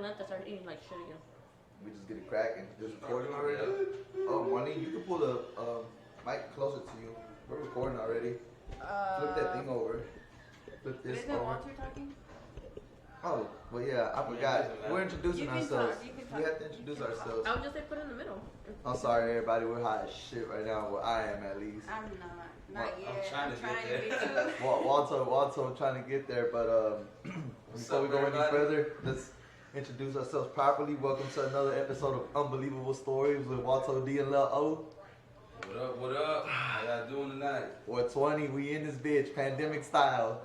month, I started eating like shit again. We just get it cracking. Just recording already? Oh, Marlene, you can pull the mic closer to you. We're recording already. Flip that thing over. Flip this Isn't over. Walter talking? Oh, well, yeah, I forgot. We're introducing ourselves. Talk. We have to introduce ourselves. I would just say put it in the middle. I'm sorry, everybody. We're high as shit right now. Well, I am at least. I'm not yet. I'm trying to get there. Walter trying to get there, but before we go any further, let's introduce ourselves properly. Welcome to another episode of Unbelievable Stories with Walter D and Lil O. What up, what up? How y'all doing tonight? 420, we in this bitch, pandemic style.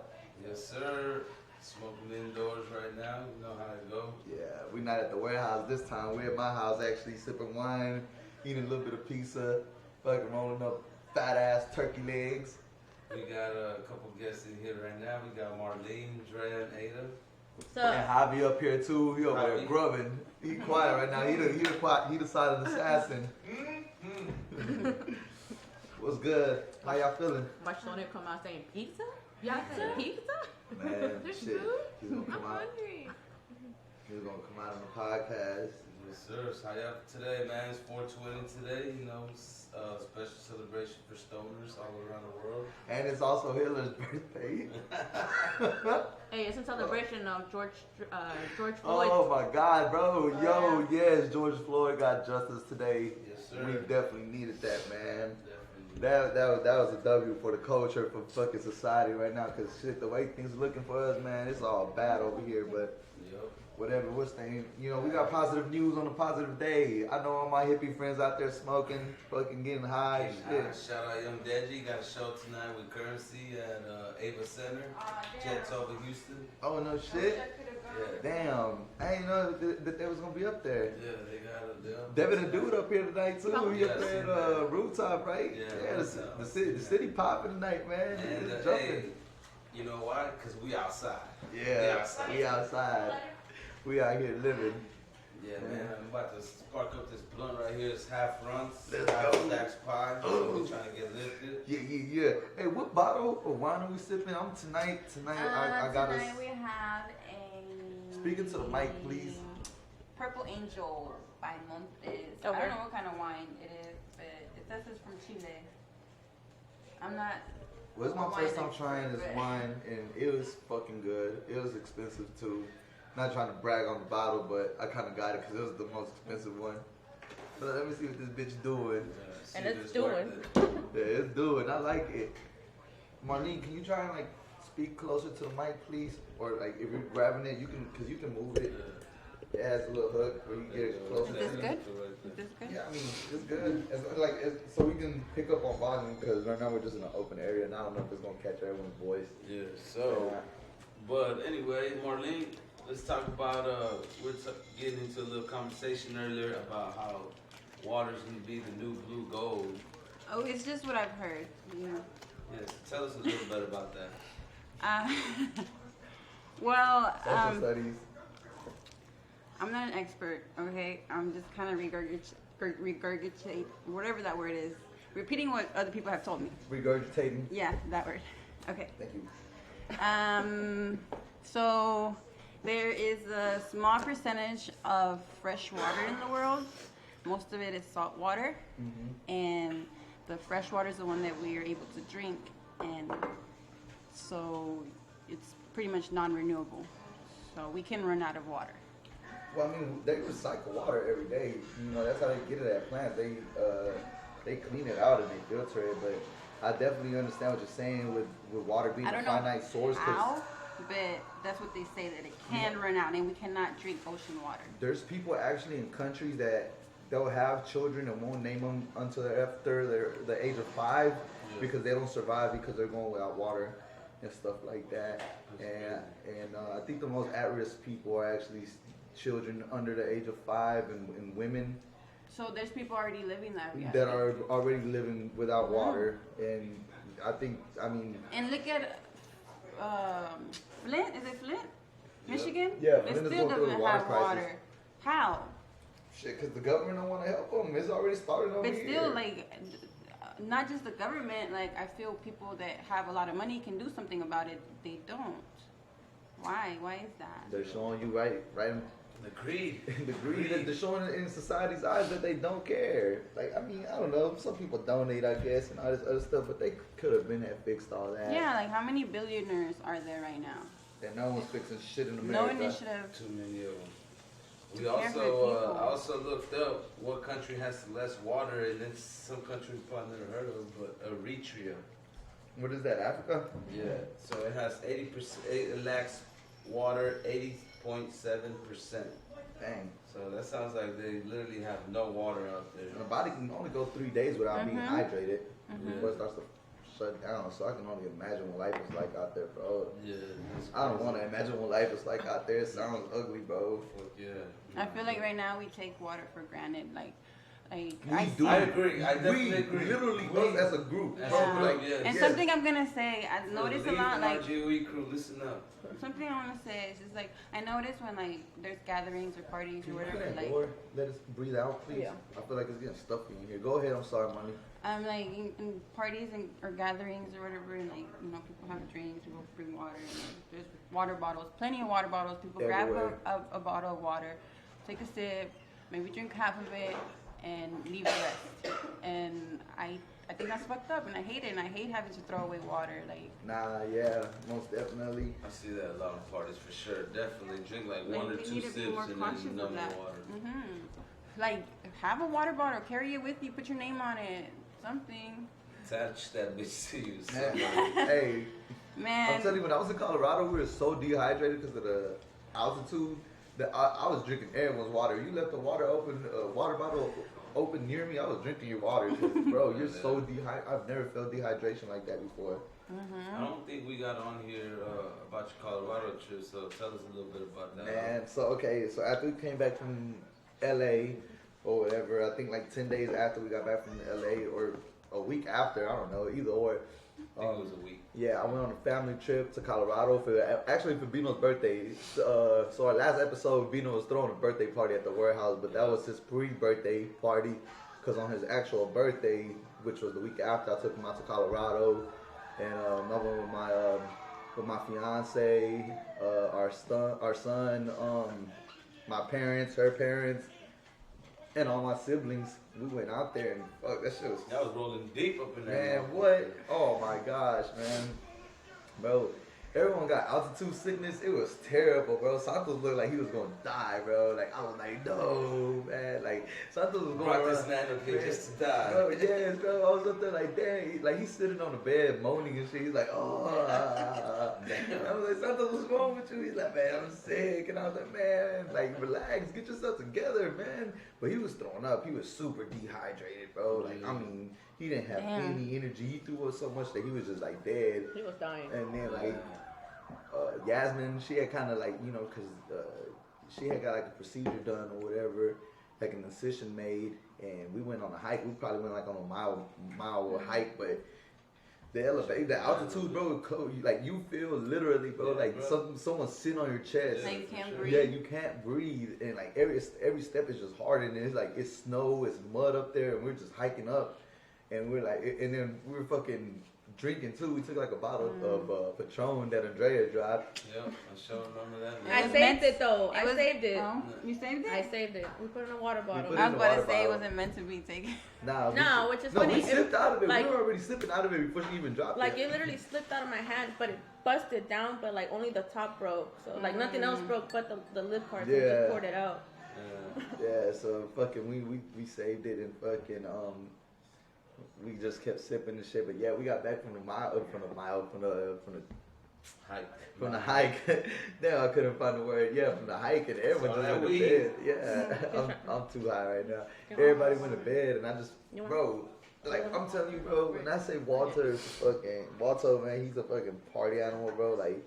Yes, sir. Smoking indoors right now. You know how it go. Yeah, we're not at the warehouse this time. We're at my house actually sipping wine, eating a little bit of pizza, fucking rolling up fat ass turkey legs. We got a couple guests in here right now. We got Marlene, Dre, and Ada. So, And Javi up here too. He over there Javi. grubbing. He quiet right now. He the silent assassin. What's good? How y'all feeling? watch Sonia come out saying pizza? Y'all said pizza? Man, There's shit. food? He's gonna I'm come out. hungry. He's gonna come out on the podcast. Yes, sir. So how y'all today, man? It's 420 today. You know, special celebration for stoners all around the world. And it's also Hitler's birthday. Hey, it's a celebration of George Floyd. Oh my God, bro. Yo, yes, George Floyd got justice today. Yes, sir. We definitely needed that, man. Definitely. That was a W for the culture, for fucking society right now. Cause shit, the way things are looking for us, man, it's all bad over here. But Yep. whatever, we're staying. You know, we got positive news on a positive day. I know all my hippie friends out there smoking, fucking getting high. Shit. Shout out Young Deji. Got a show tonight with Currency at Ava Center. Jets over Houston. Oh no shit. Yeah. Damn, I didn't know that they was gonna be up there. Yeah, they got it. Devin and Dude up here tonight too. He up there at rooftop, right? Yeah, rooftop. The city popping tonight, man. And It's hey, jumping. you know why? Because we outside. Yeah, we outside. We out here living. Yeah, man. I'm about to spark up this blunt right here. It's half runs, Let's half go. stacks pie. So we're trying to get lifted. Yeah. Hey, what bottle of wine are we sipping? Tonight I got us. Tonight we have a... Speaking to the mic, please. Purple Angel by Montes. I Okay. don't know what kind of wine it is, but it says it's from Chile. I'm not... Well, it's my wine first time expert, trying this but- wine, and it was fucking good. It was expensive too. Not trying to brag on the bottle, but I kind of got it because it was the most expensive one. So let me see what this bitch doing. See And if it's worth doing. it. Yeah, it's doing. I like it. Marlene, can you try and like speak closer to the mic, please? Or like if you're grabbing it, you can, cause you can move it. It has a little hook where you get it closer. Is this to good? you. Is this good? Yeah, I mean it's good. So we can pick up on volume because right now we're just in an open area, and I don't know if it's gonna catch everyone's voice. Yeah, so, but anyway, Marlene, let's talk about, we're getting into a little conversation earlier about how water's going to be the new blue gold. Oh, it's just what I've heard. Yeah. Yes, tell us a little bit about that. Well, Social studies. I'm not an expert, okay? I'm just kind of regurgitate, whatever that word is. Repeating what other people have told me. Regurgitating. Yeah, that word. Okay. Thank you. So there is a small percentage of fresh water in the world. Most of it is salt water. Mm-hmm. And the fresh water is the one that we are able to drink. And so it's pretty much non-renewable. So we can run out of water. Well, I mean, they recycle water every day. You know, that's how they get it at plants. They clean it out and they filter it. But I definitely understand what you're saying with water being I a don't know finite source. 'Cause how, but that's what they say, that it can run out and we cannot drink ocean water. there's people actually in countries that they'll have children and won't name them until they're after the age of 5 because they don't survive because they're going without water and stuff like that. And I think the most at-risk people are actually children under the age of 5 and women So there's people already living that reality. that are already living without water. And I think, I mean, And look at Flint. Is it Flint, Michigan? Yeah, it Flint is still going through a doesn't water have crisis. water. How? shit, because the government don't want to help them. It's already started over But here. still, like, not just the government. Like, I feel people that have a lot of money can do something about it. They don't. Why? Why is that? They're showing you right The greed. The greed that they're showing in society's eyes that they don't care. Like, I mean, I don't know. Some people donate, I guess, and all this other stuff, but they could have been had fixed all that. Yeah, like how many billionaires are there right now? And no one's fixing shit in No America. initiative. Too many of them. We Care for also, people. I also looked up what country has less water, and it's some country we probably never heard of, but Eritrea. What is that, Africa? Yeah, so it has 80%, it lacks water 80.7%. Dang. So that sounds like they literally have no water out there. My body can only go 3 days without being hydrated before it starts to shut down. So I can only imagine what life is like out there, bro. Yeah, I don't want to imagine what life is like out there. It sounds ugly, bro. Fuck yeah. I feel like right now we take water for granted. Like We I do. I agree. I definitely we agree. literally, We- us as a group, As bro, a group, like, yeah. And yes. something I'm gonna say, I notice a Leave lot, and like RGOE crew, listen up. something I want to say is just like I notice when like there's gatherings or parties Can or you open whatever, that like door? Let us breathe out, please. Yeah. I feel like it's getting stuffy in here. Go ahead. I'm sorry, money. like in parties and or gatherings or whatever, and like people have drinks, people bring water, and there's water bottles, plenty of water bottles. People Everywhere. grab a bottle of water, take a sip, maybe drink half of it, and leave the rest. And I think that's fucked up, and I hate it, and I hate having to throw away water. Like Nah, yeah, most definitely. I see that a lot of parties for sure. Definitely drink like Like, one or we two need to sips be more and conscious then of no more that. water. Like, have a water bottle, carry it with you, put your name on it, something. Attach that bitch to you. Man, Somebody. hey, Man, I'm telling you, when I was in Colorado, we were so dehydrated because of the altitude that I was drinking everyone's water. You left the water bottle open near me, I was drinking your water. 'Cause, bro, you're so dehydrated. I've never felt dehydration like that before. I don't think we got on here about your Colorado trip, so tell us a little bit about that. Man, so after we came back from LA or whatever, I think like 10 days after we got back from LA or a week after, I don't know, either or. I think it was a week. Yeah, I went on a family trip to Colorado for Bino's birthday. So our last episode, Bino was throwing a birthday party at the warehouse, but that was his pre-birthday party, because on his actual birthday, which was the week after, I took him out to Colorado, and I went with my fiance, our son, my parents, her parents, and all my siblings. We went out there and fuck, that shit was. That was rolling deep up in there. Man, what? Oh my gosh, man. Bro, everyone got altitude sickness. It was terrible, bro. Santos looked like he was gonna die, bro. Like, I was like, no, man. Like, Santos was going Brought this around. man up here Man, just to die. Bro, yes, bro. I was up there like, dang. Like, he's sitting on the bed moaning and shit. He's like, oh. I was like, Santos, what's wrong with you? He's like, man, I'm sick. And I was like, man, like, relax. Get yourself together, man. But he was throwing up. He was super dehydrated, bro. Like, I mean, he didn't have any energy. He threw up so much that he was just, like, dead. He was dying. And then, like, Yasmin, she had kind of, like, because she had got, like, a procedure done or whatever, like an incision made. And we went on a hike. We probably went, like, on a mile hike, but the altitude, bro, like, you feel literally, bro, like someone sitting on your chest. like you can't breathe. Yeah, you can't breathe, and like every step is just hard, and it's like it's snow, it's mud up there, and we're just hiking up, and we're like, and then we were fucking drinking too. We took like a bottle of Patron that Andrea dropped. Yep, I sure remember that. I Man. saved it though. I was- saved it. Oh, you saved it? I saved it. We put it in a water bottle. put it I in was the about to water say it bottle. wasn't meant to be taken. Nah, No, which is no, funny. we sipped out of it. Like- We were already sipping out of it before she even dropped Like it. it literally slipped out of my hand, but it busted down, but like only the top broke. So like nothing else broke but the lid part. So we Yeah. just poured it out. Yeah, so fucking we saved it and fucking we just kept sipping and shit. But yeah, we got back from the hike. Now I couldn't find the word. Yeah, from the hike, and everyone So just that went to weed. bed. Yeah, I'm too high right now. Everybody went to bed, and I just, You want- bro, like I'm telling you, bro. When I say Walter, man, he's a fucking party animal, bro. Like,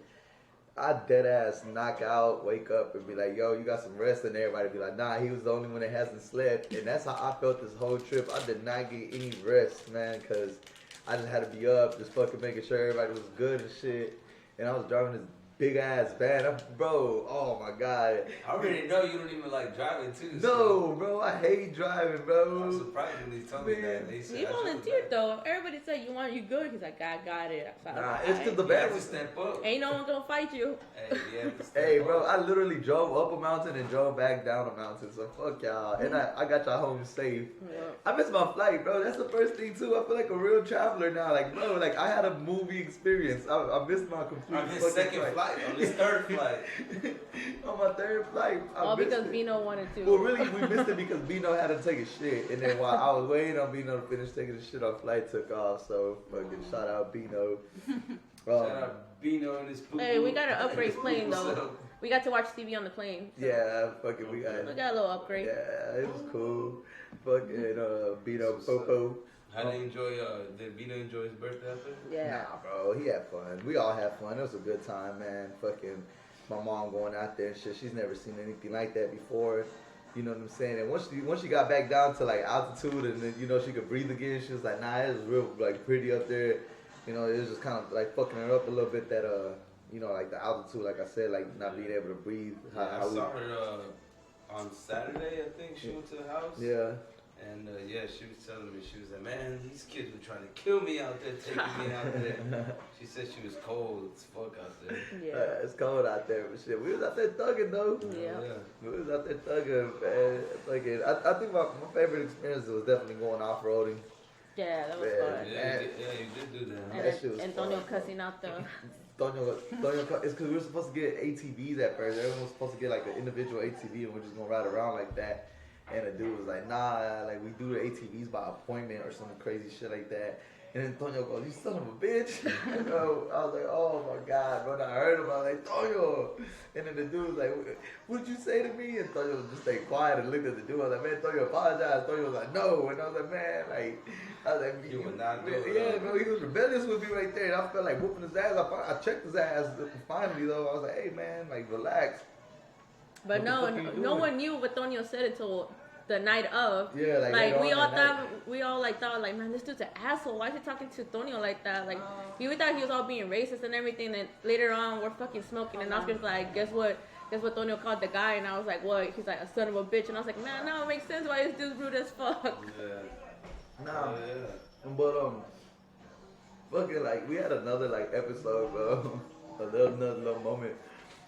I dead ass knock out, wake up, and be like, yo, you got some rest, and everybody be like, nah, he was the only one that hasn't slept, and that's how I felt this whole trip. I did not get any rest, man, cause I just had to be up, just fucking making sure everybody was good and shit. And I was driving this big ass van, bro. Oh my god. I already know you don't even like driving too. No, bro, I hate driving, I'm bro. surprised when they told me that. They said, He volunteered though. Everybody said you good. He's like, I got it. So Nah, it's because the You van have to was. step up. ain't no one gonna fight you. Hey, you have to step Hey, up. bro, I literally drove up a mountain and drove back down a mountain. So fuck y'all, and I got y'all home safe. Yeah. I missed my flight, bro. That's the first thing too. I feel like a real traveler now. Like, bro, like I had a movie experience. I missed my complete On his fucking second flight, on his third flight. On my third flight, I All missed because it. Bino wanted to. Well, really, we missed it because Bino had to take a shit, and then while I was waiting on Bino to finish taking the shit, our flight took off. So fucking shout out Bino. Shout out Bino and his poo. Hey, we got an upgrade plane though. We got to watch TV on the plane. So Yeah, fucking we got. we got a little upgrade. Yeah, it was cool. Fucking Bino Popo. How did he enjoy? Did Bino enjoy his birthday out there? Yeah. Nah, bro, he had fun. We all had fun. It was a good time, man. Fucking my mom going out there and shit. She's never seen anything like that before. You know what I'm saying? And once she got back down to like altitude and then she could breathe again, she was like, nah, it was real like pretty up there. You know, it was just kind of like fucking her up a little bit that like the altitude, like I said, like not being able to breathe. I saw her on Saturday. I think she went to the house. Yeah. And she was telling me, she was like, man, these kids were trying to kill me out there, taking me out there. She said she was cold as fuck out there. Yeah. It's cold out there, but shit, we was out there thugging though. Yeah. We was out there thugging, man. Fucking, I think my favorite experience was definitely going off roading. Yeah, that was Yeah. fun. Yeah, you did do that. And That shit was Antonio fun. cussing out the. Tonyo, it's because we were supposed to get ATVs at first. Everyone was supposed to get like an individual ATV and we're just gonna ride around like that. And the dude was like, nah, like we do the ATVs by appointment or some crazy shit like that. And then Tonyo goes, you son of a bitch. Bro, I was like, oh my God, bro. And I heard him, I was like, Tonyo. And then the dude was like, what'd you say to me? And Tonyo just stayed quiet and looked at the dude. I was like, man, Tonyo apologize. Tonyo was like, no. And I was like, man, I was like, You would not do it. yeah, bro, he was rebellious with me right there. And I felt like whooping his ass. I checked his ass finally, though. I was like, hey, man, like, relax. But What the no, fuck are you no doing? one knew what Tonio said until the night of. Yeah, like later we on all that thought, night. man, this dude's an asshole. Why is he talking to Tonio like that? Like, we thought he was all being racist and everything. And later on, we're fucking smoking, and Oscar's like, guess what? Guess what Tonio called the guy? And I was like, what? He's like, a son of a bitch. And I was like, man, now it makes sense why this dude's rude as fuck. Yeah. Nah, Yeah. but fucking like we had another like episode, bro, another little moment,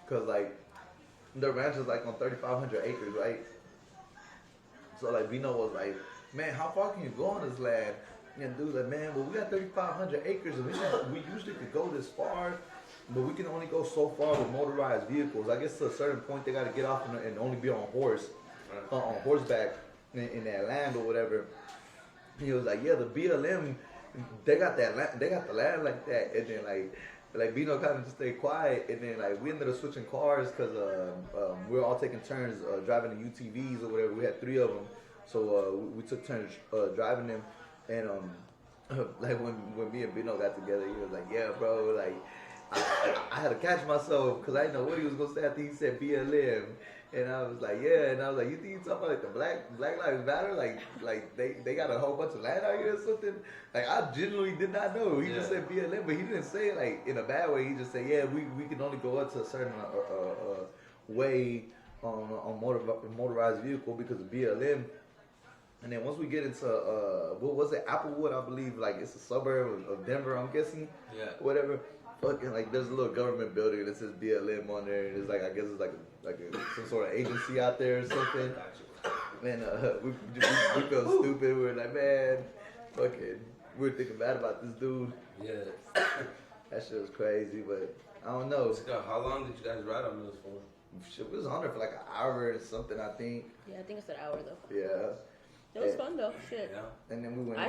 cause like the ranch is like on 3,500 acres, right? So like Vino was like, man, how far can you go on this land? And dude's like, man, well we got 3,500 acres and we usually could go this far, but we can only go so far with motorized vehicles. I guess to a certain point they got to get off and only be on horseback in that land or whatever. He was like, yeah, the BLM, they got that land, they got the land like that, and then like Bino kind of just stayed quiet, and then like we ended up switching cars because we were all taking turns driving the UTVs or whatever. We had 3 of them, so we took turns driving them, and like when me and Bino got together, he was like, yeah, bro, like I had to catch myself because I didn't know what he was gonna say after he said BLM. And I was like, yeah, and I was like, you think you talking about like the Black Lives Matter? Like they got a whole bunch of land out here or something? Like I genuinely did not know. He just said BLM, but he didn't say it like in a bad way. He just said, yeah, we can only go up to a certain way on motorized vehicle because of BLM. And then once we get into what was it, Applewood, I believe, like it's a suburb of Denver, I'm guessing. Yeah. Whatever. Fucking like there's a little government building that says BLM on there, and it's like I guess it's like some sort of agency out there or something. And we felt stupid. We were like, man, fucking, we were thinking bad about this dude. Yeah. That shit was crazy, but I don't know. Scott, how long did you guys ride on those for? Shit, we was on there for like an hour or something, I think. Yeah, I think it's an hour though. Yeah. It was fun though. Shit. Yeah. And then we went.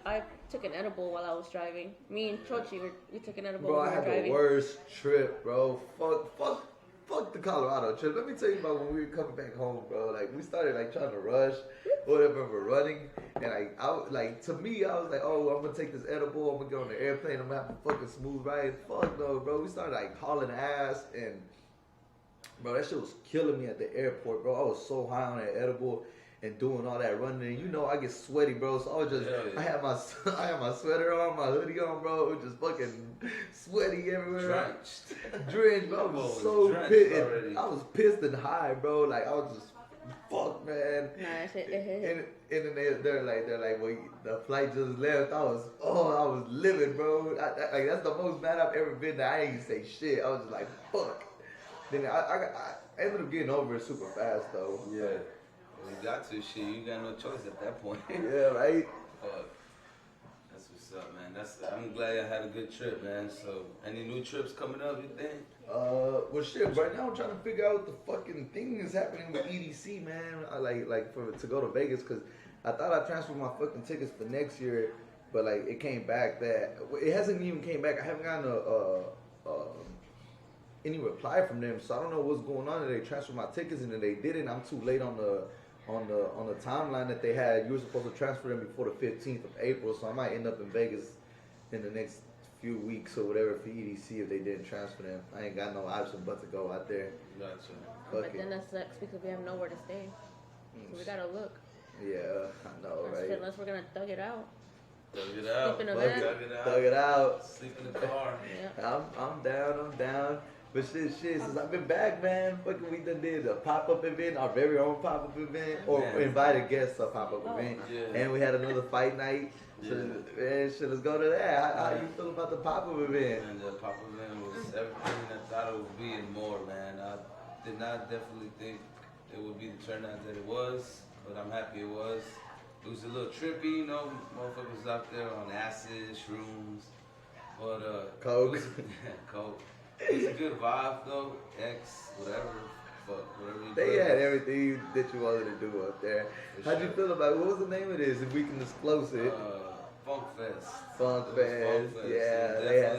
I took an edible while I was driving. Me and Chochi, we took an edible Bro, while I we were had driving. the worst trip, bro. Fuck the Colorado trip. Let me tell you about when we were coming back home, bro. Like we started like trying to rush, whatever, we're running, and to me, I was like, oh, I'm gonna take this edible. I'm gonna get on the airplane. I'm gonna have a fucking smooth ride. Fuck no, bro. We started like hauling ass, and bro, that shit was killing me at the airport, bro. I was so high on that edible. and doing all that running. And you know, I get sweaty, bro. So I was just, Yeah. I had my sweater on, my hoodie on, bro. It was just fucking sweaty everywhere. Drenched, bro. I was so pissed. I was pissed and high, bro. Like I was just, fuck, man. Nah, shit, it hit. And then they're like, well, the flight just left. I was livid, bro. Like that's the most mad I've ever been. That I ain't say shit. I was just like, fuck. Then I ended up getting over it super fast though. Yeah. You got to, shit. You got no choice at that point. Yeah, right. Fuck. That's what's up, man. I'm glad I had a good trip, man. So, any new trips coming up, you think? Well, shit. Right now, I'm trying to figure out what the fucking thing is happening with EDC, man. I to go to Vegas because I thought I transferred my fucking tickets for next year, but like it came back that it hasn't even came back. I haven't gotten any reply from them, so I don't know what's going on. They transferred my tickets and then they didn't. I'm too late on the timeline that they had. You were supposed to transfer them before the 15th of April, so I might end up in Vegas in the next few weeks or whatever for EDC if they didn't transfer them. I ain't got no option but to go out there. Gotcha. But then that sucks because we have nowhere to stay. So we gotta look. Yeah, I know, right? Unless we're gonna thug it out. Thug it out. Sleep in a van. Thug it out. Sleep in the car. Yeah. I'm down. But shit, since I've been back, man, fucking we done did a pop-up event, our very own pop-up event, or invited guests to a pop-up event, and we had another fight night. So, man, shit, let's go to that. How you feel about the pop-up event? And the pop-up event was everything I thought it would be and more, man. I did not definitely think it would be the turnout that it was, but I'm happy it was. It was a little trippy, you know, motherfuckers out there on acid, shrooms, but Coke. Coke. It's a good vibe though. X, whatever. Fuck, whatever you They do. had everything that you wanted to do up there. How'd you feel about it? What was the name of this, if we can disclose it? Funk Fest. Funk Fest. Yeah,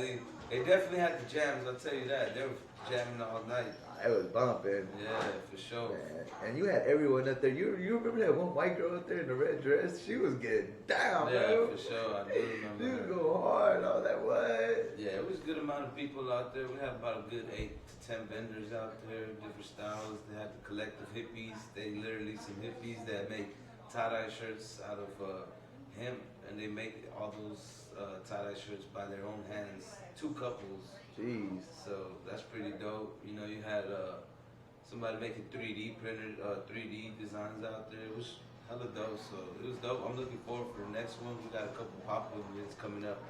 they definitely had the jams, I'll tell you that. They were jamming all night. It was bumping. Yeah, for sure. Man. And you had everyone up there. You remember that one white girl up there in the red dress? She was getting down, yeah, bro. For sure. I do remember. She was going hard. All that what? Yeah, it was a good amount of people out there. We had about a good 8 to 10 vendors out there, different styles. They had the collective hippies. They literally some hippies that make tie-dye shirts out of hemp, and they make all those tie-dye shirts by their own hands. 2 couples. Jeez. So that's pretty dope. You know, you had somebody making 3D printed 3D designs out there. It was hella dope. So it was dope. I'm looking forward for the next one. We got a couple pop-up events coming up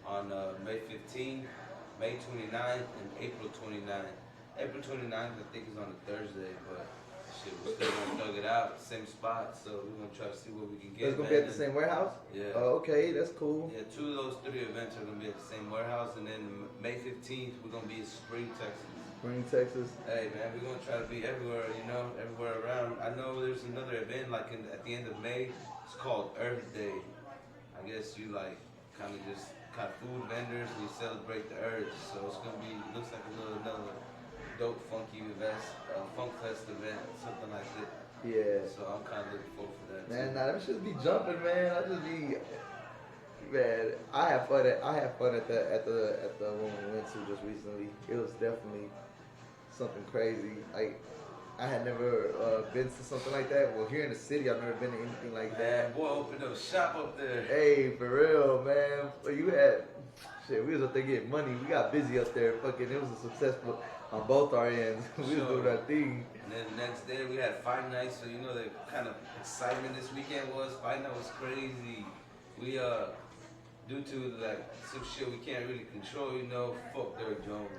on May 15th, May 29th, and April 29th. April 29th, I think, is on a Thursday, but shit, we're still gonna thug it out, same spot. So we're gonna try to see what we can get. It's gonna be at the same warehouse? Yeah. Oh, okay, that's cool. Yeah, 2 of those 3 events are gonna be at the same warehouse, and then May 15th we're gonna be in Spring, Texas. Spring, Texas. Hey man, we're gonna try to be everywhere, you know, everywhere around. I know there's another event like at the end of May. It's called Earth Day. I guess you like kind of food vendors and you celebrate the earth. So it's gonna be looks like another dope funky event, funk fest event, something like that. Yeah. So I'm kind of looking forward for that. Man, too. nah, them should be jumping, man. Man, I had fun at the one we went to just recently. It was definitely something crazy. Like I had never been to something like that. Well, here in the city, I've never been to anything like that. Man, boy, opened up shop up there. Hey, for real, man. You had shit. We was up there getting money. We got busy up there. Fucking, it was a successful on both our ends. We was doing our thing. And then the next day we had fight night. So you know the kind of excitement this weekend was. Fight night was crazy. We due to like some shit we can't really control, you know, fuck Derrick Jones.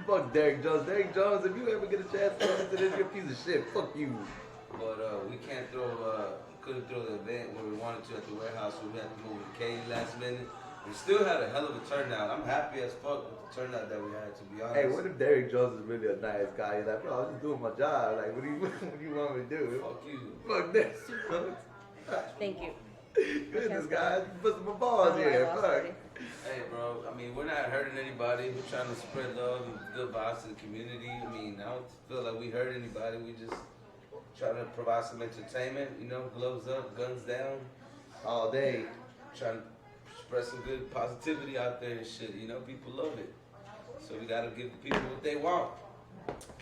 Fuck Derrick Jones. Derrick Jones, if you ever get a chance to listen to this, you're a piece of shit. Fuck you. But we can't couldn't throw the event where we wanted to at the warehouse, so we had to move to Katy last minute. We still had a hell of a turnout. I'm happy as fuck with the turnout that we had, to be honest. Hey, what if Derrick Jones is really a nice guy? He's like, bro, I'm just doing my job. Like, what do you want me to do? Fuck you. Fuck this. Thank you. Goodness, guys, put some balls here. Fuck. Hey, bro, I mean, we're not hurting anybody. We're trying to spread love and good vibes to the community. I mean, I don't feel like we hurt anybody. We just trying to provide some entertainment, you know, gloves up, guns down. All day. Trying to spread some good positivity out there and shit. You know, people love it. So we got to give the people what they want.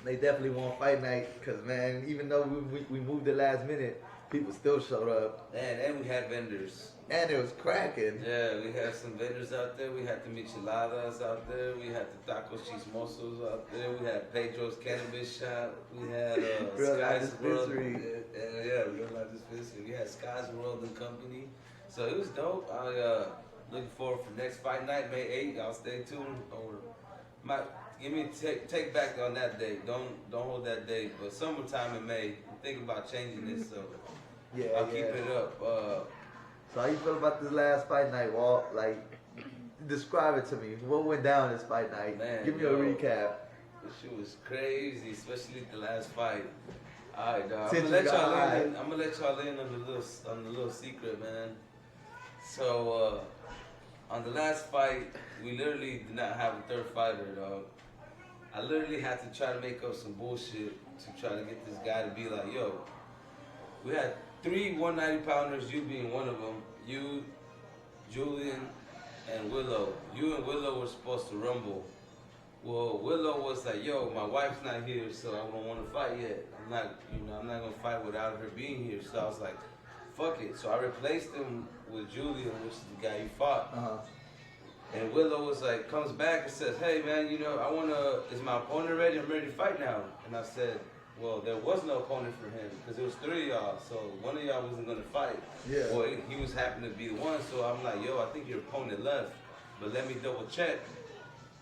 They definitely want fight night because, man, even though we moved it last minute, people still showed up. And we had vendors. And it was cracking. Yeah, we had some vendors out there. We had the micheladas out there. We had the tacos chismosos out there. We had Pedro's Cannabis Shop. We had Real Life Sky's World. Dispensary. Yeah, Real Life Dispensary. We had Sky's World and Company. So it was dope. I looking forward for next fight night, May 8th. Y'all stay tuned. Give me take back on that date. Don't hold that date. But summertime in May. I'm thinking about changing this, so I'll keep it up. So how you feel about this last fight night, Walt? Like, describe it to me. What went down this fight night? Man, Give me a recap. This shit was crazy, especially the last fight. Alright, dog. Since I'm gonna you let y'all in on the little secret, man. So on the last fight, we literally did not have a third fighter, dog. I literally had to try to make up some bullshit to try to get this guy to be like, yo, we had 3 190-pounders, you being one of them. You, Julian, and Willow. You and Willow were supposed to rumble. Well, Willow was like, yo, my wife's not here, so I don't want to fight yet. I'm not gonna fight without her being here. So I was like, fuck it. So I replaced him with Julian, which is the guy you fought. And Willow was like, comes back and says, hey man, is my opponent ready? I'm ready to fight now. And I said, well, there was no opponent for him because there was 3 of y'all, so one of y'all wasn't gonna fight. Yeah. Well, he was happened to be the one, so I'm like, yo, I think your opponent left, but let me double check.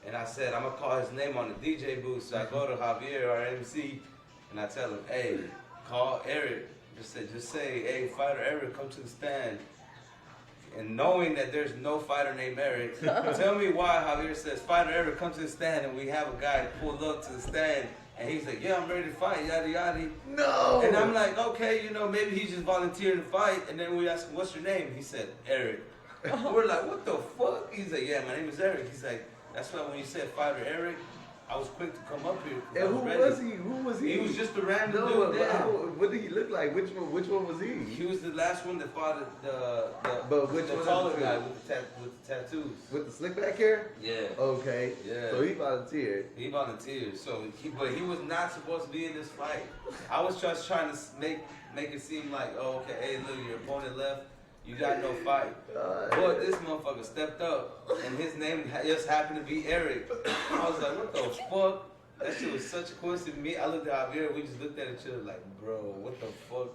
And I said, I'm gonna call his name on the DJ booth. So I go to Javier, our MC, and I tell him, hey, call Eric. Just say, hey, fighter Eric, come to the stand. And knowing that there's no fighter named Eric, tell me why Javier says, fighter Eric, come to the stand, and we have a guy pull up to the stand. And he's like, yeah, I'm ready to fight, yada yada. No! And I'm like, okay, maybe he's just volunteering to fight. And then we asked him, what's your name? He said, Eric. We're like, what the fuck? He's like, yeah, my name is Eric. He's like, that's why when you said fighter Eric, I was quick to come up here. And who was he? He was just a random No, dude there. what did he look like? Which one was he? He was the last one that fought But which the one taller of the guy two? with the tattoos. With the slick back hair? Yeah. Okay. Yeah. So he volunteered. He volunteered. But he was not supposed to be in this fight. I was just trying to make it seem like, oh, okay, hey, look, your opponent left. You got no fight. But this motherfucker stepped up, and his name just happened to be Eric. I was like, what the fuck? That shit was such a coincidence. I looked at Javier, we just looked at each other like, bro, what the fuck?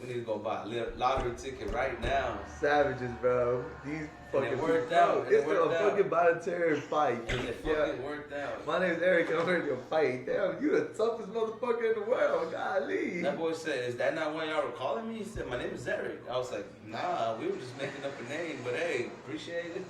We need to go buy a lottery ticket right now. Savages, bro. These fucking it worked out. It's a fucking voluntary fight. And it fucking worked out. My name's Eric, and I'm ready to fight. Damn, you the toughest motherfucker in the world. Golly. That boy said, is that not why y'all were calling me? He said, my name is Eric. I was like, nah, we were just making up a name, but hey, appreciate it.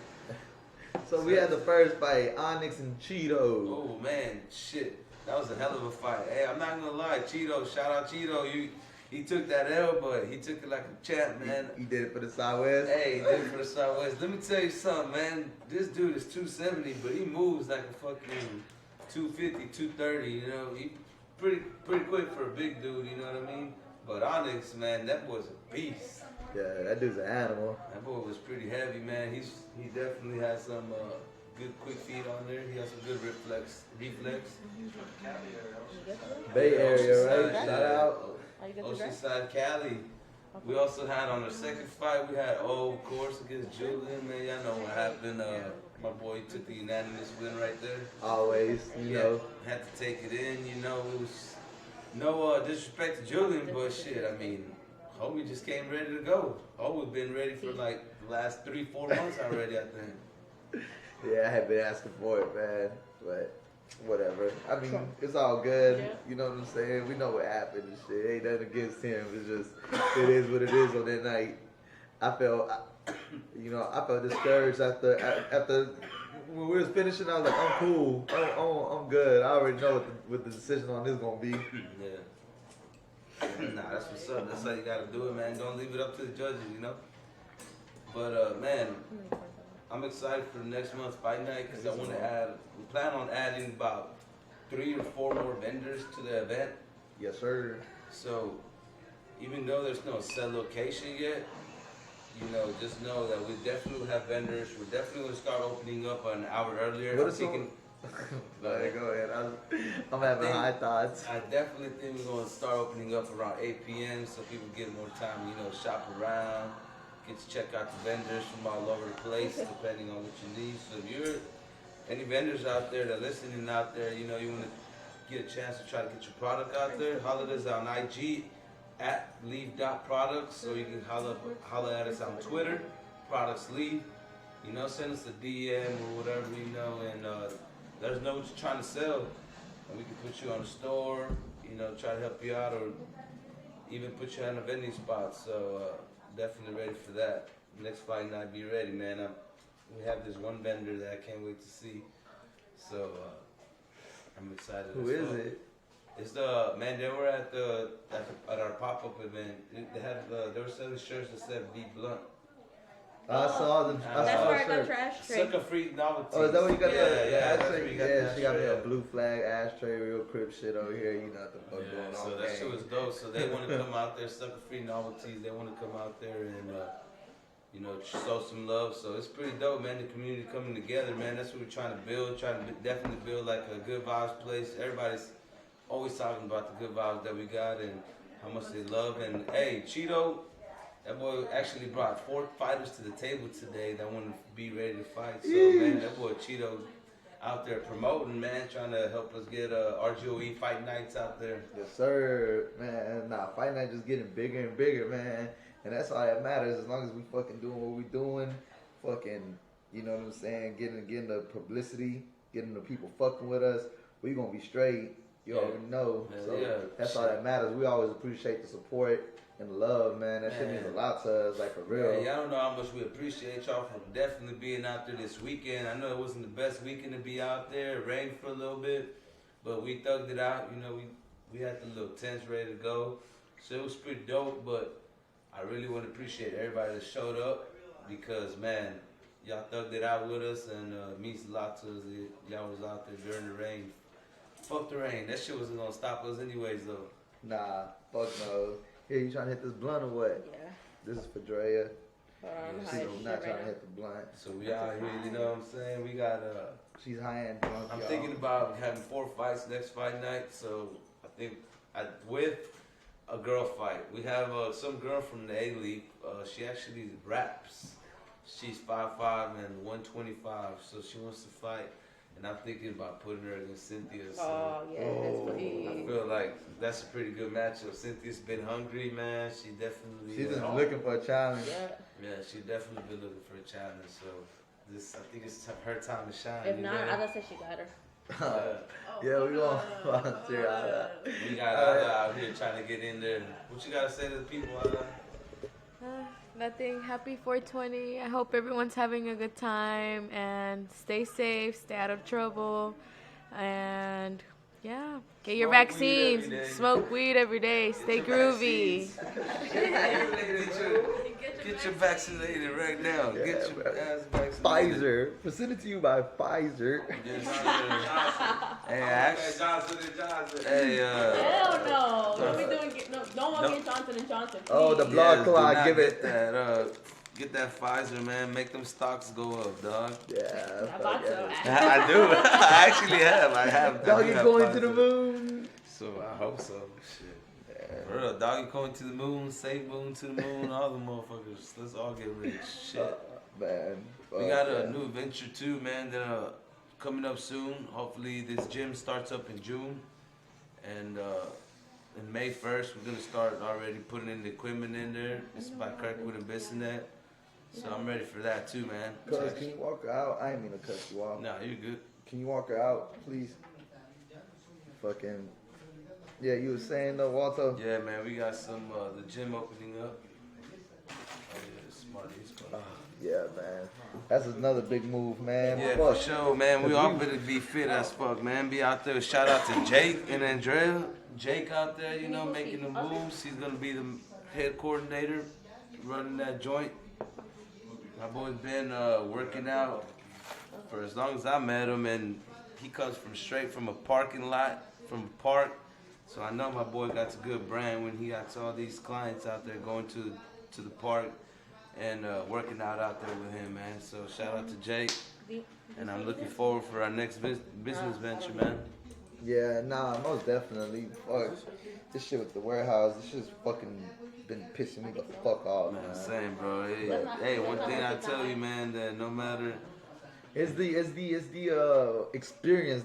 So we had the first fight, Onyx and Cheeto. Oh man, shit. That was a hell of a fight. Hey, I'm not gonna lie, Cheeto, shout out Cheeto. He took that L, but he took it like a champ, man. He did it for the Southwest. Hey, he did it for the Southwest. Let me tell you something, man. This dude is 270, but he moves like a fucking 250, 230, He pretty quick for a big dude, you know what I mean? But Onyx, man, that boy's a beast. Yeah, that dude's an animal. That boy was pretty heavy, man. He definitely has some good quick feet on there. He has some good reflex. Bay Area, right? Oceanside, Shout out. Oceanside, Cali. We also had on our second fight, we had, of course, against Julian, man. Y'all know what happened. My boy took the unanimous win right there. Always, you know. Had to take it in, It was no disrespect to Julian, but shit, I mean, homie just came ready to go. We've been ready for like the last 3-4 months already, I think. Yeah, I have been asking for it, man. But whatever. I mean, it's all good. Yeah. You know what I'm saying? We know what happened and shit. Ain't nothing against him. It's just, it is what it is on that night. I felt discouraged after when we was finishing. I was like, I'm cool. I'm good. I already know what the decision on this gonna be. Yeah. Nah, that's what's up. That's how you gotta do it, man. Don't leave it up to the judges, But man, I'm excited for the next month's fight night because we plan on adding about 3 or 4 more vendors to the event. Yes, sir. So even though there's no set location yet, just know that we definitely will have vendors. We're definitely going to start opening up an hour earlier. Go ahead. I'm having high thoughts. I definitely think we're going to start opening up around 8 p.m. so people get more time, shop around, get to check out the vendors from all over the place, depending on what you need. So if you're any vendors out there that are listening out there, you want to get a chance to try to get your product out there, holler at us on IG at leave.products, or you can holler at us on Twitter, products leave. Send us a DM or whatever, and let us know what you're trying to sell. And we can put you on the store, try to help you out, or even put you on a vending spot. So definitely ready for that. Next fight night, be ready, man. We have this one vendor that I can't wait to see. So I'm excited. Who is it? It's they were at our pop-up event. They were selling shirts that said "Be Blunt." I saw them. That's where I got your ashtray. Sucker free novelty. Oh, is that what you got? Yeah, ashtray. Yeah, she got me a blue flag ashtray, real crib shit over here. You know what the fuck going on. So that shit was dope. So they want to come out there, sucker free novelties. They want to come out there and show some love. So it's pretty dope, man. The community coming together, man. That's what we're trying to build. Definitely build like a good vibes place. Everybody's always talking about the good vibes that we got and how much they love. And hey, Cheeto. That boy actually brought 4 fighters to the table today that want to be ready to fight. So, man, that boy Cheeto out there promoting, man, trying to help us get RGOE fight nights out there. Yes, sir, man. Fight night just getting bigger and bigger, man. And that's all that matters. As long as we fucking doing what we doing, fucking, you know what I'm saying, getting the publicity, getting the people fucking with us, we gonna be straight. You already know. So that's all that matters. We always appreciate the support and love, man. That shit means a lot to us, like for real. Yeah, I don't know how much we appreciate y'all for definitely being out there this weekend. I know it wasn't the best weekend to be out there. It rained for a little bit, but we thugged it out. We had the little tents ready to go. So it was pretty dope, but I really want to appreciate everybody that showed up because, man, y'all thugged it out with us and it means a lot to us that y'all was out there during the rain. Fuck the rain. That shit wasn't going to stop us anyways, though. Nah, fuck no. Here, you trying to hit this blunt or what? Yeah. This is for Drea. She's not trying to hit the blunt. So we out here, you know what I'm saying? We got she's high end drunk. I'm thinking about having 4 fights next fight night. So I think with a girl fight. We have some girl from the A League. She actually raps. She's 5'5" and 125, so she wants to fight. And I'm thinking about putting her against Cynthia. So I feel like that's a pretty good matchup. Cynthia's been hungry, man. She definitely. She's just looking for a challenge. Yeah, she definitely been looking for a challenge. So I think it's her time to shine. If not, Ada said she got her. Yeah, we gonna volunteer Ada. We got Ada out here trying to get in there. What you gotta say to the people, Ada? Nothing. Happy 420. I hope everyone's having a good time and stay safe, stay out of trouble, and yeah, get your vaccines. Smoke weed every day. Stay groovy. Get your vaccinated right now. Yeah, get your ass vaccinated. Pfizer. Presented to you by Pfizer. Hey, Hey, hell no. What are we doing? No one get Johnson & Johnson. Please. Oh, the blood clot. Give it. Get that Pfizer, man. Make them stocks go up, dog. Yeah. I thought so. I do. I actually have. I have. Doggy going to the moon. So I hope so. Shit. For real, doggy going to the moon, safe moon to the moon, all the motherfuckers. Let's all get rich. Shit. Man. We got a new venture too, man, that coming up soon. Hopefully this gym starts up in June. And in May 1st, we're going to start already putting in the equipment in there. It's by Kirkwood and Bissonnet. So I'm ready for that too, man. Cuz, can you walk her out? I ain't mean to cut you off. Nah, you're good. Can you walk her out, please? Fucking. Yeah, you were saying though, Walter? Yeah, man, we got some, the gym opening up. Oh, yeah, Smarty's coming. Yeah, man. That's another big move, man. Yeah, Fuck. for sure, man. We all better be fit as fuck, man. Be out there. Shout out to Jake and Andrea. Jake out there, you know, making the moves. He's going to be the head coordinator running that joint. My boy's been working out for as long as I met him, and he comes straight from a parking lot, from a park. So I know my boy got a good brand when he got all these clients out there going to the park and working out there with him, man. So shout out to Jake. and I'm looking forward for our next business venture, man. Yeah, nah, most definitely. Fuck. This shit with the warehouse, this shit's fucking been pissing me the fuck off, Man, man. same, bro. Hey, one thing I tell you, man, that no matter. It's the experience.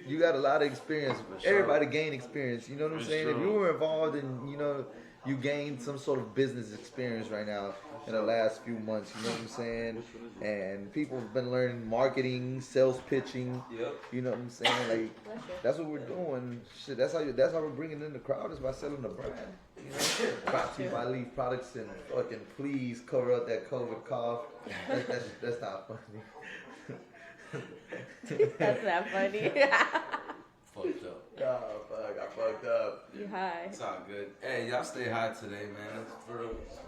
You got a lot of experience. sure. Everybody gain experience. You know what I'm For saying? If sure. you were involved in, you gained some sort of business experience right now in the last few months. You know what I'm saying? And people have been learning marketing, sales pitching. Yep. You know what I'm saying? Like that's what we're doing. Shit, that's how we're bringing in the crowd is by selling the brand. You know? Brought to you by Leaf Products and fucking please cover up that COVID cough. That's not funny. That's not funny. Fucked up. Oh fuck, I fucked up. You high. It's all good. Hey, y'all stay high today, man. For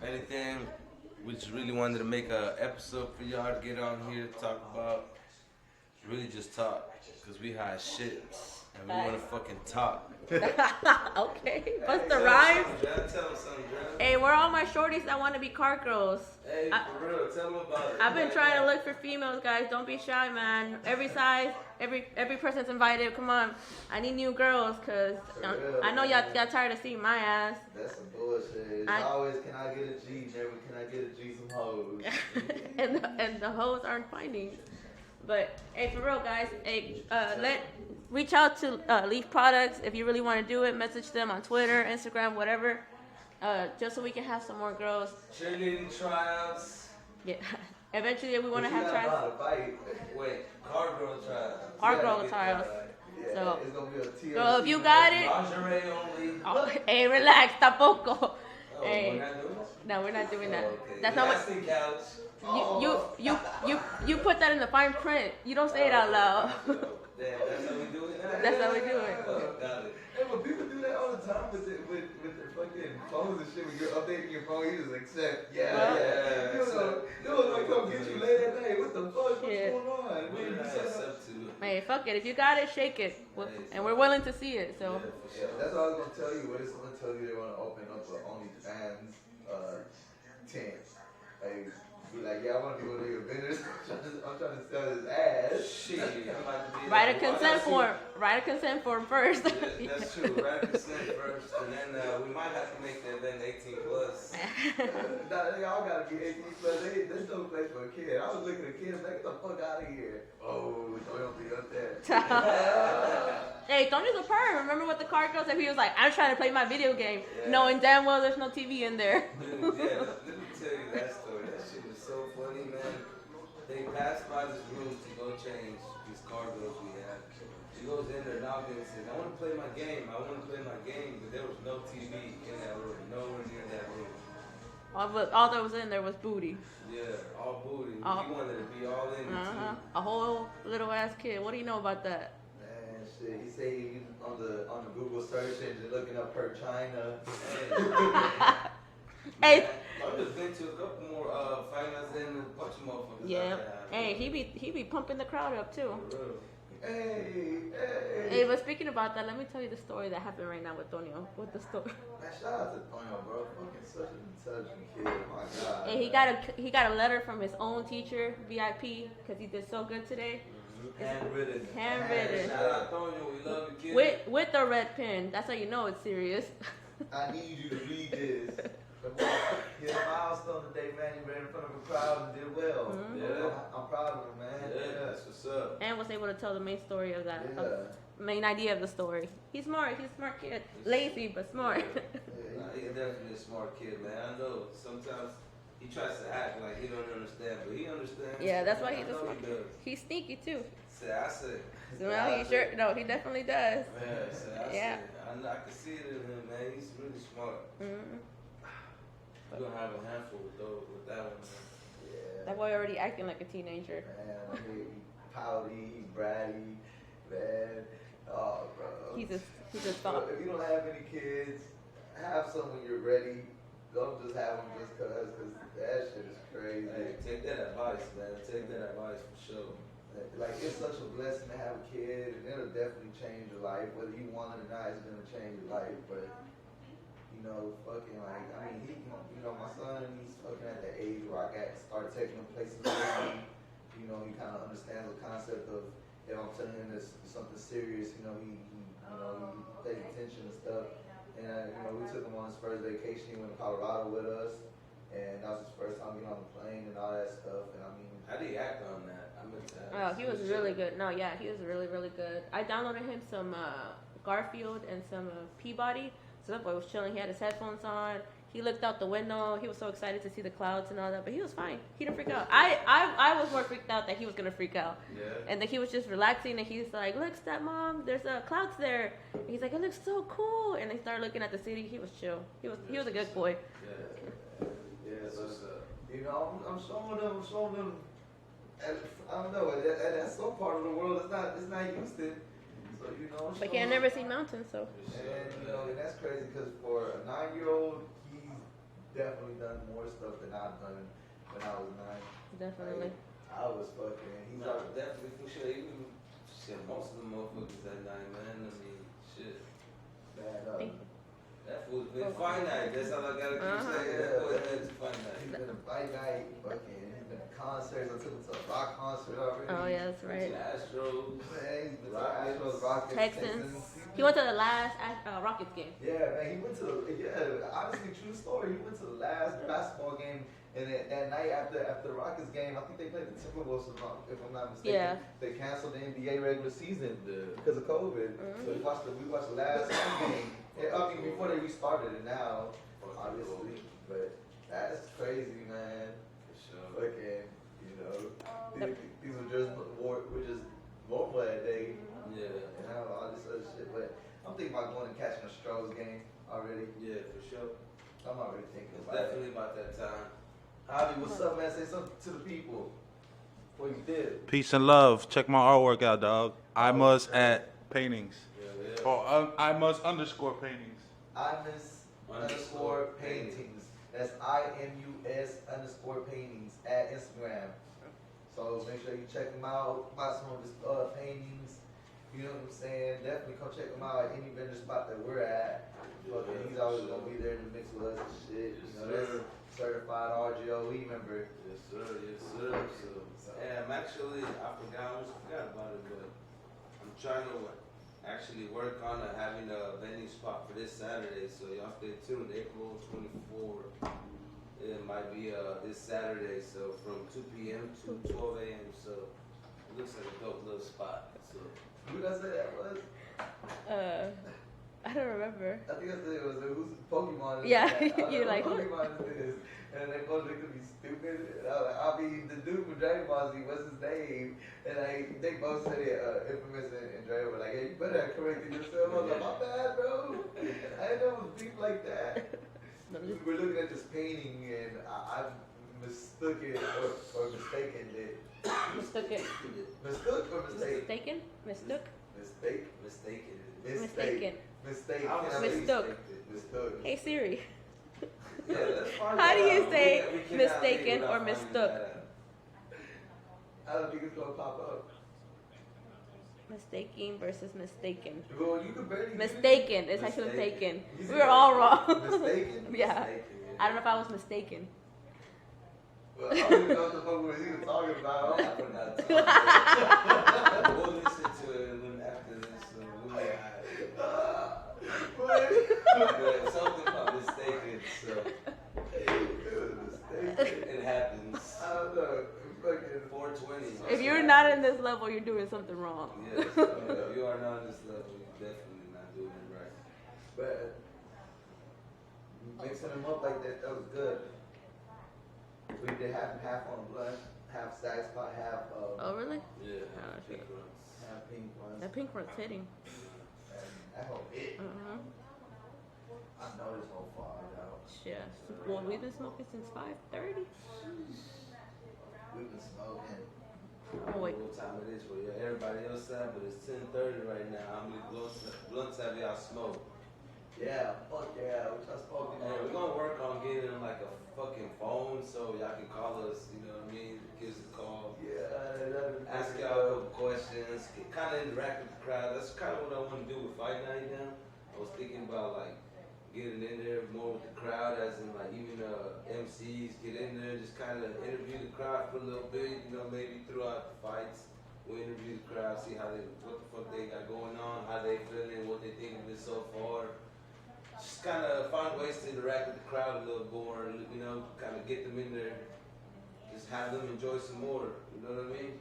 anything, we just really wanted to make a episode for y'all to get on here to talk about. Really just talk, cause we high as shit, and we want to fucking talk. Okay, what's the rhyme? Tell them something, John. Hey, where are all my shorties that want to be car girls? Hey, for real, tell them about it. I've been trying to look for females, guys. Don't be shy, man. Every size, every person's invited. Come on, I need new girls, cause I know y'all tired of seeing my ass. That's some bullshit. It's always can I get a G, never can I get a G some hoes. and the hoes aren't finding. But hey, for real, guys, hey, reach out to Leaf Products if you really want to do it. Message them on Twitter, Instagram, whatever, just so we can have some more girls. Cheerleading tryouts. Yeah, eventually we want to have tryouts. Wait, car girl tryouts. Car girl tryouts. Yeah, So, it's gonna be a TLC. so if you got it, Lingerie only. oh, hey, relax, tampoco. Oh, Hey, we're not doing this? no, we're not doing that. Oh, okay. That's not what. Plastic couch. You put that in the fine print. You don't say it out loud. Damn, that's how we do it now? That's how we do it. Oh, got it. Hey, but people do that all the time with their fucking phones and shit. When you're updating your phone, you just accept. Yeah. You know, like come get you late at night. What the fuck? What's going on? What did I accept to? Hey, fuck it. If you got it, shake it. And we're willing to see it. So. Yeah, that's what I was gonna tell you. What is someone tell you they want to open up an OnlyFans tent? Like, be like, yeah, I want to be one of your vendors. I'm trying to sell his ass. Shit, I'm about to be Write a like, consent form. Write a consent form first. Yeah, that's true. Write a consent first, and then we might have to make the event 18 plus. They all gotta be 18 plus. There's no place for a kid. I was looking at kids like, get the fuck out of here. Oh, don't be up there. Hey, Tony's a perv. Remember what the car girl said? He was like, I'm trying to play my video game, knowing damn well there's no TV in there. Dude, yeah, let me tell you that story. That shit was so funny, man. They passed by this room to go change these car girls we had. She goes in there knocking and says, I want to play my game. But there was no TV in that room. Nowhere near that room. All that was in there was booty. Yeah, all booty. He All- wanted to be all in it, too. A whole little ass kid. What do you know about that? Man, shit. He say he on the Google search engine looking up her China. Hey. I've just been to a couple more finals and a bunch of motherfuckers. Yeah. out there. Hey, he be pumping the crowd up too. For real. Hey. Hey, but speaking about that, let me tell you the story that happened right now with Tonio. What the story? Man, shout out to Tonyo, bro. Fucking such an intelligent kid. My God. Hey, he got a letter from his own teacher, VIP, because he did so good today. Handwritten. Handwritten. Shout out Tonyo, we love you, kid. With the red pen. That's how you know it's serious. I need you to read this. Hit a milestone today, man. You ran in front of a crowd and did well. Mhm. Yeah. I'm proud of him, man. Yeah, that's what's up. And was able to tell the main story of that. Yeah. Main idea of the story. He's smart. He's a smart kid. Lazy, but smart. Nah, he's definitely a smart kid, man. I know sometimes he tries to act like he don't understand, but he understands. Yeah, that's why I he's a know smart he kid. does. He's sneaky too. I said. Well, he sure. No, he definitely does. Yeah, Yeah. I can see it in him, man. He's really smart. Mm-hmm. You're gonna have a handful with that one, man. Yeah. That boy already acting like a teenager. Man, he pouty, he bratty, man. Oh, bro. He's a Bro, thought. if you don't have any kids, have some when you're ready. Don't just have them just cause that shit is crazy. Hey, take that advice, man. Take that advice for sure. Like, it's such a blessing to have a kid, and it'll definitely change your life. Whether you want it or not, it's gonna change your life. But, you know, fucking, like, I mean, my son, he's fucking at the age where I started taking him places with me. You you know, he kind of understands the concept of if I'm telling him this something serious, you know, he pays attention and stuff. And you know, we took him on his first vacation. He went to Colorado with us, and that was his first time getting on the plane and all that stuff. And I mean, how did he act on that? I meant to ask. Oh, he was really good. No, yeah, he was really, really good. I downloaded him some Garfield and some Peabody. So that boy was chilling. He had his headphones on. He looked out the window. He was so excited to see the clouds and all that, but he was fine. He didn't freak out. I was more freaked out that he was gonna freak out. Yeah. And that he was just relaxing, and he's like, "Look, stepmom, there's clouds there." And he's like, "It looks so cool." And they started looking at the city. He was chill. He was a good boy. Yeah. So you know, I'm showing them. And I don't know. That's some part of the world. It's not Houston. So you know. But he had never seen mountains, so. And you know, and that's crazy because for a 9-year-old, he's definitely done more stuff than I've done when I was 9. Definitely. Like, I was fucking. He's No, definitely for sure. Even shit, most of the motherfuckers at 9, man. I mean, shit. Man, That fool's been finite. That's all I gotta keep saying. That boy's been finite. he's been to fight night, fucking. He's been to concerts. I took him to a rock concert already. Oh yeah, that's right. Astros. Man, he's been to Astros, Rockets, Texans. Texans. He went to the last Rockets game. Yeah, man, he went to honestly, true story. He went to the last basketball game, and that night after the Rockets game, I think they played the Timberwolves, if I'm not mistaken. Yeah. They canceled the NBA regular season because of COVID. Mm-hmm. So we watched the last game. I mean, before they restarted it now, obviously. But that's crazy, man. For sure. Fucking, you know, these were just normal that day. Yeah. And all this other shit, but I'm thinking about going and catching a Stros game already. Yeah, for sure. I'm already thinking It's about definitely about that time. it. Javi, what's up, man? Say something to the people. What you did. Peace and love. Check my artwork out, dog. I must at paintings. Yeah. Or I must underscore paintings. Imus_paintings. Paintings. That's IMUS_paintings at Instagram. So make sure you check them out. Buy some of his paintings. You know what I'm saying? Definitely come check him out at any vendor spot that we're at. Fucking, he's always gonna be there in the mix with us and shit. You know, that's certified RGOE member. Yes, sir. Yes, sir. So, yeah, I almost forgot about it, but I'm trying to actually work on having a vending spot for this Saturday. So y'all stay tuned. April 24th. It might be this Saturday, so from 2 p.m. to 12 a.m. So it looks like a dope little spot. So Who did I say that was? I don't remember. I think I said it was who's Pokemon. Is Yeah, that? you're like, who? Pokemon is this? And they both look at me stupid. And I mean, the dude from Dragon Ball Z, what's his name? And they both said it, Infamous and Dragon were like, hey, you better correct yourself. I was like, my bad, bro. I didn't know it was deep like that. We're looking at this painting, and I mistook it or mistaken it. Mistook it. Mistook or mistake? Mistaken? Mistook? Mistake? mistaken. Mistaken. Mistake. I was Mistook. Mistook. Hey Siri. Yeah, let's find How that do you out. say We cannot mistaken leave without or finding mistook? that out. I don't think it's gonna pop up. Mistaking versus mistaken. Well, you could barely. Mistaken is actually Mistaken. taken. You We said were all wrong. Mistaken? Yeah. Mistaken, I don't know if I was mistaken. Well, I don't even know what the fuck we were even talking about. I forgot to. We'll listen to it and then after this, we'll be alright. Something about mistaken, so it happens. I don't know. Fucking 420. If you're not in this level, you're doing something wrong. Yes, if you are not on this level, you're definitely not doing it right. But mixing them up like that, that was good. We did half on blunt, half side spot, half Oh really? Yeah. Oh, shit. Pink runs. half pink ones. That pink one's hitting. And that whole it. I know this whole far out. Yeah. Well, we've been smoking since 5:30. We've been smoking. I don't know what time it is for you. Everybody else said, but it's 10:30 right now. How many blunts have y'all smoked? Yeah, fuck yeah. We just smoking. Hey, we're gonna work on getting like a fucking phone so y'all can call us, you know what I mean? Give us a call. Yeah, Ask y'all a couple questions, kind of interact with the crowd. That's kind of what I want to do with Fight Night now. I was thinking about like getting in there more with the crowd, as in like even MC tease, get in there, just kind of interview the crowd for a little bit. You know, maybe throughout the fights, we'll interview the crowd, see how what the fuck they got going on, how they feeling, what they think of it so far. Just kind of find ways to interact with the crowd a little more, you know, kind of get them in there, just have them enjoy some more. You know what I mean?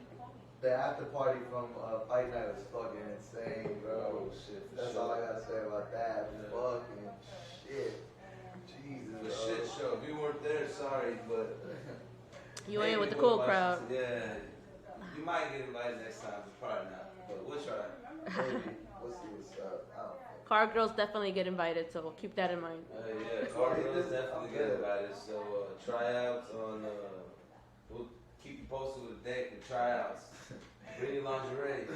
The after party from Fight Night was fucking insane, bro. Oh, shit, for That's sure. all I gotta say about that. Yeah. Fucking shit. Jesus. The bro. shit show. If you weren't there, sorry, but You ain't with the maybe cool we'll crowd. watch this. Yeah, you might get invited next time, but probably not. But we'll try. Maybe. We'll see what's up. I don't know. Car girls definitely get invited, so keep that in mind. Yeah, car girls definitely get invited. So tryouts on. We'll keep you posted with the date and tryouts. Bring your lingerie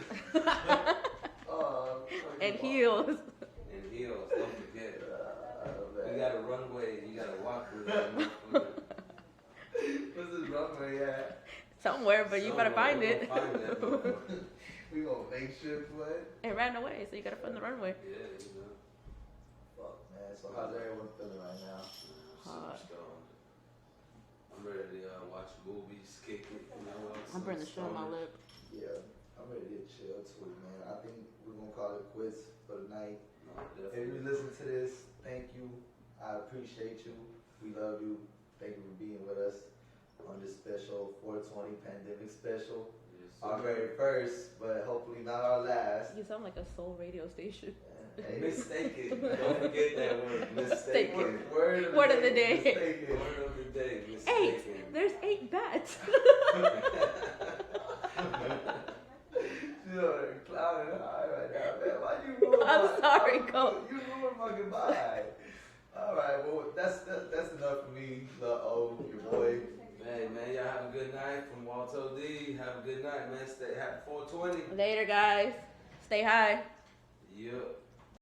And heels. and heels. Don't forget. We got a runway. You gotta walk through that motherfucker. What's this runway at? Somewhere, but you better find Somewhere, it. we'll find that motherfucker. We gonna make sure for it. It ran away, so you gotta find the runway. Yeah, you know. Fuck, man. So how's everyone feeling right now? Super strong. I'm ready to watch movies, kick it. You know, I'm burning the shit on my lip. Yeah, I'm ready to chill too, man. I think we're gonna call it quits for the night. No, If you definitely. listen to this, thank you. I appreciate you. We love you. Thank you for being with us on this special 420 pandemic special. Yes, Our sir. very first, but hopefully not our last. You sound like a soul radio station. Hey, Mistaken. Don't forget that word. Mistaken. Word of the day. Mistaken. Word of the day. 8. Mistaken. There's 8 bats. You know, clouding high right now, man. Why you ruin I'm my- sorry, go. You ruined my goodbye. All right, well, that's enough for me, Lil O, your boy. Hey, man, y'all have a good night from Walto D. Have a good night, man. Stay happy 420. Later, guys. Stay high. Yup.